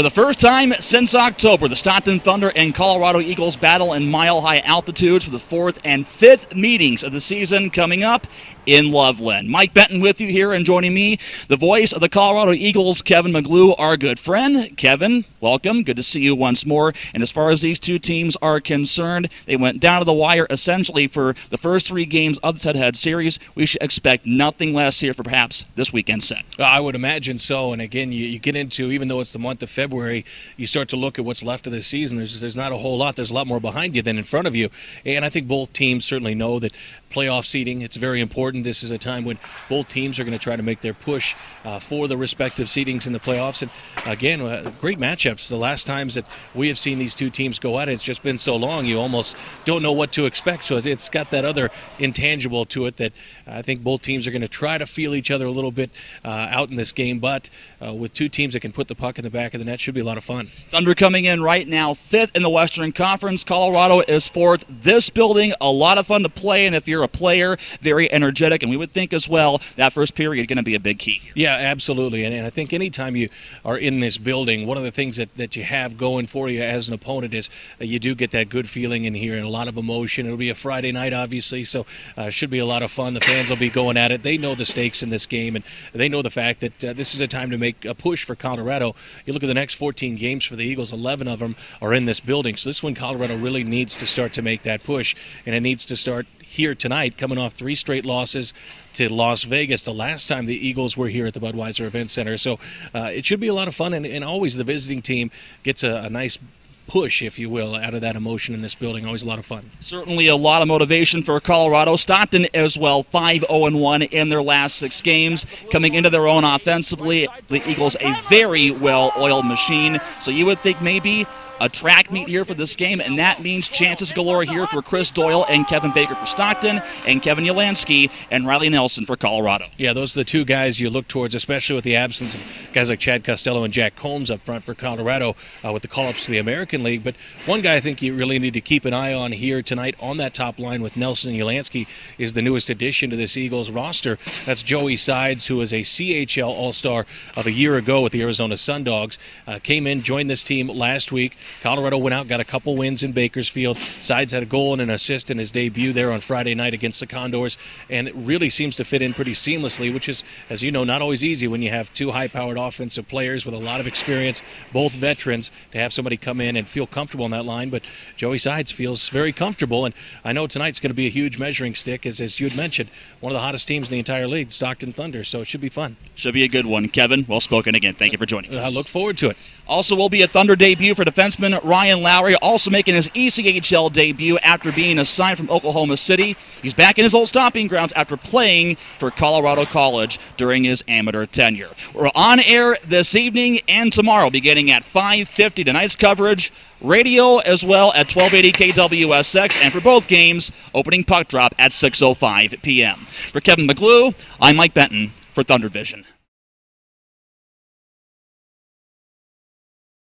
For the first time since October, the Stockton Thunder and Colorado Eagles battle in mile-high altitudes for the fourth and fifth meetings of the season coming up in Loveland. Mike Benton with you here, and joining me, the voice of the Colorado Eagles, Kevin McGlue, our good friend. Kevin, welcome. Good to see you once more. And as far as these two teams are concerned, they went down to the wire essentially for the first three games of this head-to-head series. We should expect nothing less here for perhaps this weekend's set. I would imagine so. And again, you get into, even though it's the month of February, you start to look at what's left of the season. There's not a whole lot. There's a lot more behind you than in front of you. And I think both teams certainly know that playoff seeding, it's very important. This is a time when both teams are going to try to make their push for the respective seedings in the playoffs. And again, great matchups. The last times that we have seen these two teams go at it, it's just been so long, you almost don't know what to expect. So it's got that other intangible to it that I think both teams are going to try to feel each other a little bit out in this game. But with two teams that can put the puck in the back of the net, should be a lot of fun. Thunder coming in right now, fifth in the Western Conference. Colorado is fourth. This building, a lot of fun to play, and if you're a player, very energetic, and we would think as well that first period is going to be a big key. Yeah, absolutely. And I think anytime you are in this building, one of the things that you have going for you as an opponent is you do get that good feeling in here and a lot of emotion. It'll be a Friday night, obviously, so should be a lot of fun. The fans will be going at it. They know the stakes in this game, and they know the fact that this is a time to make a push for Colorado. You look at the next 14 games for the Eagles, 11 of them are in this building. So this one, Colorado really needs to start to make that push, and it needs to start here tonight, coming off 3 straight losses to Las Vegas, the last time the Eagles were here at the Budweiser Events Center. So it should be a lot of fun, and always the visiting team gets a nice push, if you will, out of that emotion in this building. Always a lot of fun. Certainly a lot of motivation for Colorado. Stockton as well, 5-0-1 in their last 6 games. Coming into their own offensively, the Eagles a very well-oiled machine. So you would think maybe a track meet here for this game, and that means chances galore here for Chris Doyle and Kevin Baker for Stockton, and Kevin Yelansky and Riley Nelson for Colorado. Yeah, those are the two guys you look towards, especially with the absence of guys like Chad Costello and Jack Combs up front for Colorado with the call-ups to the American League. But one guy I think you really need to keep an eye on here tonight on that top line with Nelson and Yelansky is the newest addition to this Eagles roster. That's Joey Sides, who was a CHL All-Star of a year ago with the Arizona Sundogs. Came in, joined this team last week. Colorado went out, got a couple wins in Bakersfield. Sides had a goal and an assist in his debut there on Friday night against the Condors, and it really seems to fit in pretty seamlessly, which is, as you know, not always easy when you have two high-powered offensive players with a lot of experience, both veterans, to have somebody come in and feel comfortable on that line. But Joey Sides feels very comfortable, and I know tonight's going to be a huge measuring stick, as you had mentioned, one of the hottest teams in the entire league, the Stockton Thunder, so it should be fun. Should be a good one. Kevin, well spoken again. Thank you for joining us. I look forward to it. Also will be a Thunder debut for defenseman Ryan Lowry, also making his ECHL debut after being assigned from Oklahoma City. He's back in his old stomping grounds after playing for Colorado College during his amateur tenure. We're on air this evening and tomorrow beginning at 5:50. Tonight's coverage, radio as well at 1280 KWSX, and for both games, opening puck drop at 6:05 p.m. For Kevin McGlue, I'm Mike Benton for Thunder Vision.